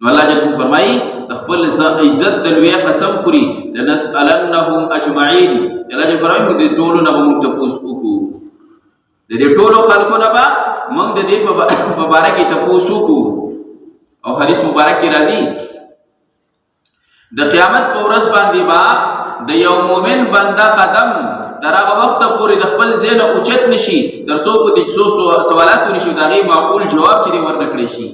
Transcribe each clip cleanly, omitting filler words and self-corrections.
نو الله جل فرمایي خپل عزت د لوی قسم خوري لنسالنهم اجمعين. الله جل فرمایي موږ د ټولو نه موږ تاسو وکړو، د دې ټولو خلکو نه به موږ د دې په باره کې تاسو وکړو. او حدیث مبارک کې راځي د قیامت په ورځ باندې با د یو مؤمن بنده قدم در هغه وخت پورې د خپل ځای اوچت نشي تر څو په دې سوالات نشي دا غي معقول جواب چې ورنکړي شي.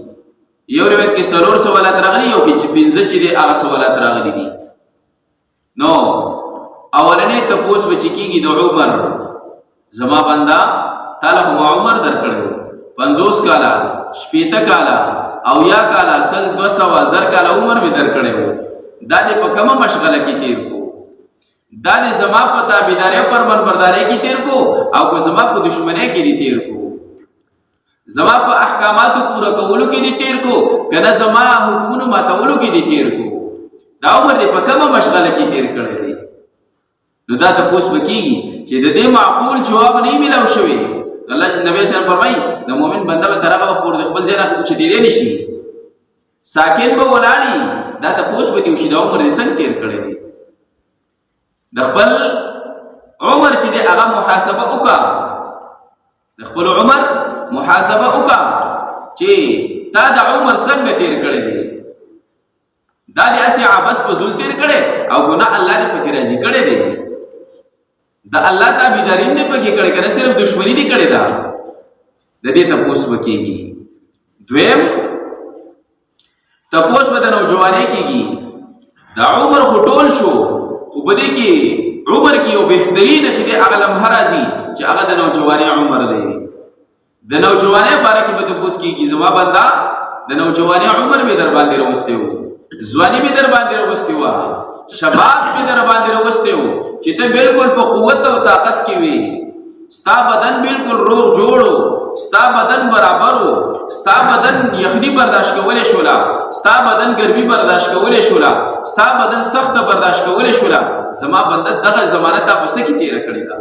یو روایت کې 4 سوالات راغلي، یو کې 15 چې هغه سوالات راغلي دي. نو اولنې تاسو به چې کېږي د عمر، زما بندا تعالی هم عمر درکړو 50 کاله 60 کاله او یا کاله 200 زر کاله عمر می درکړو. دا دې په کومه مشغله کې تیر کو؟ دا دې زما په تابعداري پر منبرداري کې تیر کو او کو زما په دشمنی کې دې تیر کو؟ زما په احکاماتو پورا کولو کې دې تیر کو کنه زما حکمونو ماتولو کې دې تیر کو؟ دا عمر دې په کومه مشغله کې تیر کړی دی؟ نو دا تاسو وکیږي چې د دې معقول جواب نه ملو شوی. الله نبی صلی الله علیه وسلم فرمایي د مؤمن بنده به ترغه په خپل ځای نه اوچتې دی نشي، ساکن به ولاړی. دا تاسو به دې د عمر څنګه تیر کړی دی؟ د خپل عمر چې دی هغه محاسبه وکړه، د خپل عمر محاسبه وکړه چې تا د عمر څنګه تیر کړی دی. دا دې اسی عباس په زول تیر کړي او ګناه الله دې پکې راضي کړي دی. دا الله تابعداري دې پکې کړي کنه صرف دشمنی دې کړي. دا د دې تاسو وکيږي. دویم تاسو په د نوجوانۍ کېږي دا عمر خټول شو، خو بده کې عمر کې یو بهترین چې د هغه لمحه راځي چې هغه د نوجوانۍ عمر دی. د نوجوانۍ باره کې به تاسو کېږي زما بندا د نوجوانۍ عمر به در باندې راوستي وو، ځواني به در باندې راوستي وو، شباب به در باندې راوستي وو چې ته بالکل په قوت او طاقت کې وي، ستا بدن بالکل روغ جوړو، ستا بدن برابرو، ستا بدن یخنی برداشت کولې شولا، ستا بدن ګرمي برداشت کولې شولا، ستا بدن سخت برداشت کولې شولا. زما بنده دغه زمانه تا پس کې تیر کړی دا،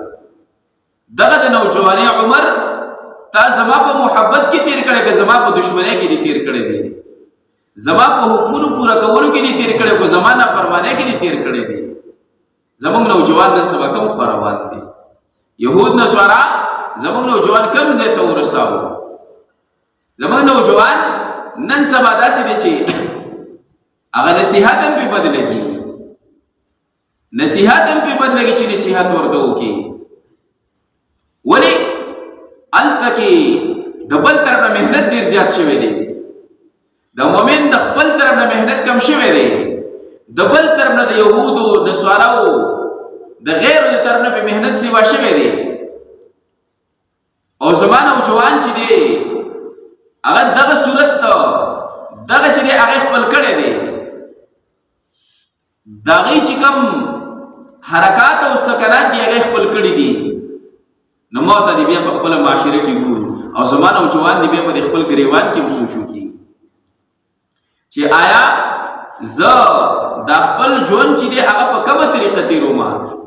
دغه د نوجوانۍ عمر تا زما په محبت کې تیر کړی که زما په دشمنی کې تیر کړی دی؟ زما په حکمونو پورا کولو کې تیر کړی کو زما نه فرمانه کې تیر کړی دی؟ زمونږ نوجوان نن سبا کوم خروان دي؟ يهود نصارا زمونږ نوجوان کم ځای ته ورساو؟ زمونږ نوجوان نن سبا داسې دي چې هغه نصیحت هم په بدلږي، نصیحت هم په بدلږي چې نصیحت ورته وکړي. ولې الته کې د بل طرف نه مهنت ډېر زیات شوی دی، د مؤمن د خپل طرف نه مهنت کم شوی دی، د بل طرف نه د يهودو نصاراو د غیرو د طرف نه په مهنت سیوا شوی دی. او زمانه او جوان چې دی هغه دغه صورت دغه چې دی هغه خپل کړی دی، دغه چې کوم حرکات او سکنات دی هغه خپل کړی دي. نو موته دی بیا په خپل معاشره کې ګورو او زمانه او جوان دی بیا په خپل ګریوان کې سوچو کی چې آیا زه د خپل ژوند چې دی هغه په کومه طریقه تیروم؟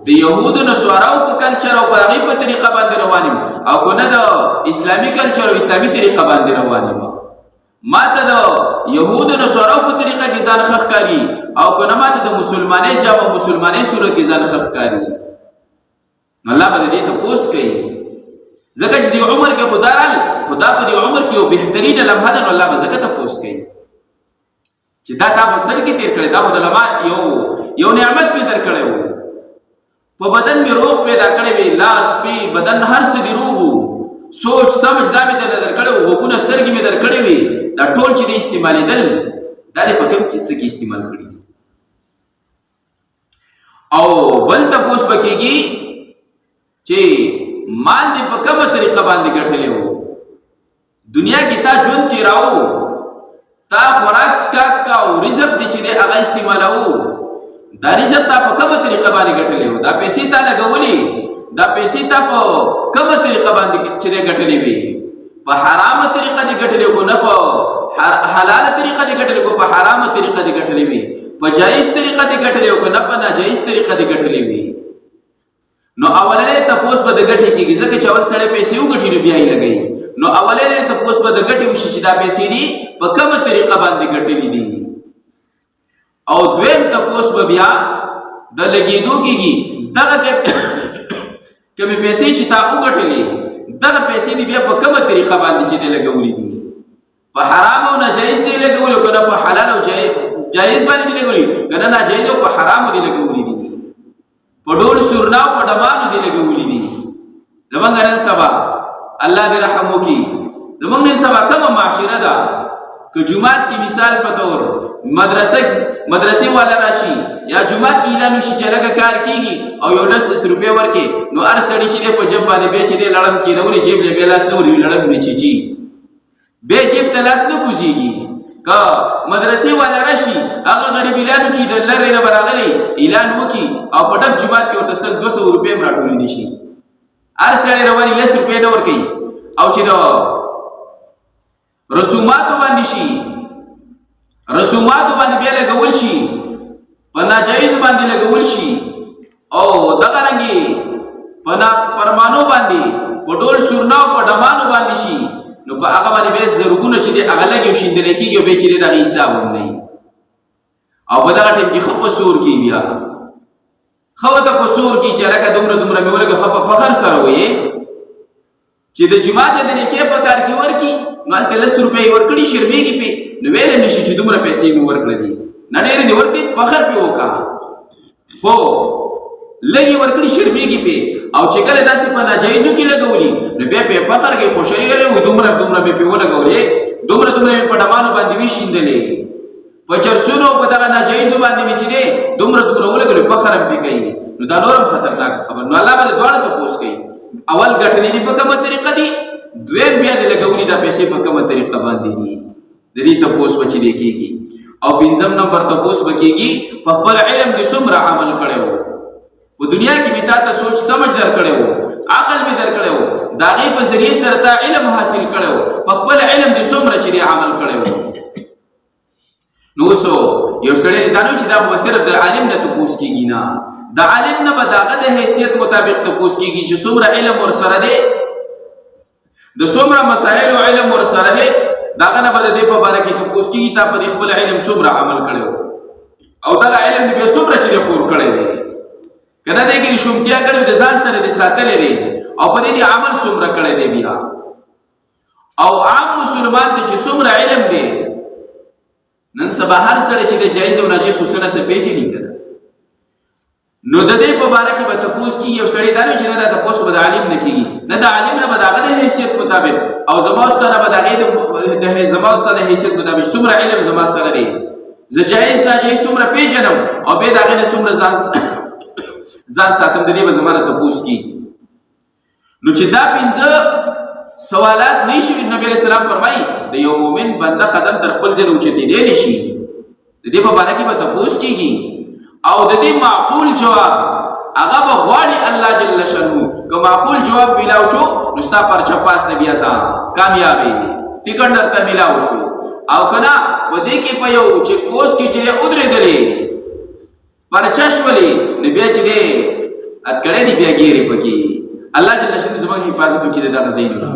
د يهودو نصاراو په کلچر او په هغې په طریقه باندې روان یم او که نه د اسلامي کلچر او اسلامي طریقه باندې روان یم؟ ما ته د يهودو نصاراو په طریقه کې ځان ښه ښکاري او که نه ما ته د مسلمانۍ جام او مسلمانۍ صورت کې ځان ښه ښکاري؟ نو الله به د دې تپوس کوي، ځکه چې د عمر کې خدا په دې عمر کې یو بهترینه لمحه ده. نو الله به ځکه تپوس کوي چې دا تا په سر کې تیر کړی، دا خو د لمحه یو نعمت مې در کړی و، په بدن مې روغ پیدا کړی وي، لاس پی بدن هر څه دې روغ و، سوچ سمجھ دا مې در کړی و، غوږونه سترګې مې در کړی وي، دا ټول چې دې استعمالېدل دا دې په کوم څه کې استعمال کړي دي؟ او بل تپوس به کېږي چې مال دې په کومه طریقه باندې ګټلی و؟ دنیا کې تا ژوند تېراو، تا خوراک څښاک او رزق دې چې دی هغه استعمالوو، دا رزق تا په کومه طریقه باندې ګټلی و؟ دا پیسې تا لګولې، دا پیسې تا په کومه طریقه باندې چې دی ګټلې وي؟ په حرامه طریقه دې ګټلې کو نه په حلاله طریقه دې ګټلې کو په حرامه طریقه دې ګټلې وي؟ په جایز طریقه دې ګټلې کو نه په ناجایز طریقه دې ګټلې وي؟ نو اولنې تپوس به د ګټې کېږي، ځکه چې اول سړی پیسې وګټي نو بیا یې لګوي. نو اولنې تپوس به د ګټې وشي چې دا پیسې دي په کومه طریقه باندې ګټلې دي. او دویم تپوس به بیا د لګېدو کېږي دغه کمې پیسې چې تا وګټلې دغه پیسې دې بیا په کومه طریقه باندې چې دې لګولې دي په حرام او ناجایز دې لګولې که نه په حلال او جایز باندې دې لګولې که نه ناجایز او په حرامو دې لګولې دي په ډول سورنا او په ډمانو دې لګولې دي زمونږ نن سبا الله دې رحم وکړي زمونږ نن سبا کومه معاشره ده که جمعات کې مثال په طور مدرسې والا راشي یا جمعات کې اعلان وشي چې لږه کار کېږي او یو 10 روپۍ ورکړي نو هر سړي چې دی په جیب باندې بیا چې دی لړم کېنولي جیب له بیا لاس نه وري لړم نه چیچي بیا جیب ته لاس نه کوزېږي که مدرسې والا راشي هغه غریب اعلانو کې د لرې نه به راغلی اعلان وکړي او په ډک جومات کې ورته 200 روپۍ هم راټولې نه شي هر سړی رواني 10 روپۍ نه ورکوي او چې د رسوماتو باندې شي رسوماتو باندې بیا لګول شي په ناجایزو باندې لګول شي او دغه رنګې په نافرمانو باندې په ډول سورناو په ډمانو باندې شي نو په هغه باندې بیا زرګونه چې دی هغه لګي او شیندلی کېږي او بیا چې دی دغه حساب هم نه او په دغه ټایم کې ښه په سور کې بیا ښه ورته په سور کې چې هلکه دومره مې ولګه ښه په فخر سره ویې چې د جومات د نیکۍ په کار کې ورکړي نو هلته 10 روپۍ ورکړي شرمېږي پې نو ویلی نه شي چې دومره پیسې مې ورکړلې نه ډېرې دې ورکړي فخر پې وکړه خو لږې ورکړي شرمېږي پې او چې کله داسې په ناجایزو کې لګولي نو بیا پې فخر کوي خوشحالي کوي وایي دومره مې پې ولګولې دومره مې په ډمانو باندې وشیندلې په چرسونو او په دغه ناجایزو باندې مې چې دی دومره ولګولې فخر هم پې کوي نو دا نور هم خطرناکه خبر نو الله به د دواړه تپوس کوي اول ګټلې دي په کومه طریقه دي دویم بیا د لګولي دا پیسې په کومه طریقه باندې دي د دې تپوس به چې دی کېږي او 5 نمبر تپوس به کېږي په خپل علم دې څومره عمل کړی و په دنیا کې مې تا ته سوچ سمجھ در کړی و عقل مې در کړی و د هغې په ذریعې سره تا علم حاصل کړی و په خپل علم دې څومره چې دی عمل کړی و نو اوس یو سړی دا نه چې دا خو صرف د عالم نه تپوس کېږي نه د عالم نه به د هغه د حیثیت مطابق تپوس کېږي چې څومره علم ورسره دی د څومره مسایلو علم ورسره دی د هغه نه به د دې په باره کې تپوس کېږي تا په دې خپل علم څومره عمل کړی و او دغه علم دې بیا څومره چې دی خور کړی دی که نه دی کې دې شومتیا کړی د ځان سره دې ساتلی دی او په دې دې عمل څومره کړی دی بیا او عام مسلمان ته چې څومره علم دی نن سبا هر سړی چې د جایز او ناجایز خو څه نه څه پېژني که نه نو د دې په باره کې به تپوس کېږي یو سړی دا نه چې نه دا تپوس به د عالم نه کېږي نه د عالم نه به د هغه د حیثیت مطابق او زما ستا نه به د هغې زما ستا د حیثیت مطابق څومره علم زما سره دی زه جایز ناجایز څومره پېژنم او بیا د هغې نه څومره ځان ساتم د دې به زما نه تپوس کېږي نو چې دا 5 سوالات نه شي نبی علیه السلام فرمایي د یو مؤمن بنده قدم تر خپل ځای نه اوچتېدی نه شي د دې په باره کې به تپوس کېږي او د دې معقول جواب هغه به غواړي الله جل شانه که معقول جواب میلاو شو نو ستا پرچه پاس نه بیا ځه کامیابې ټکټ درته میلاو شو او که نه په دې کې په یو چیک پوسټ کې چې دی ودرېدلې پرچه شولې نو بیا چې دی اتکړی دي بیا ګیرې پکې الله جل شانه زموږ حفاظت وکړي د دغه ځایونو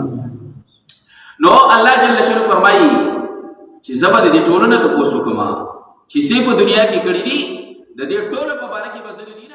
نو الله جل شانه فرمایي چې زه به د دې ټولو نه تپوس وکړم چې څه په دنیا کې کړي دي د دې ټولو په باره کې به زه د دې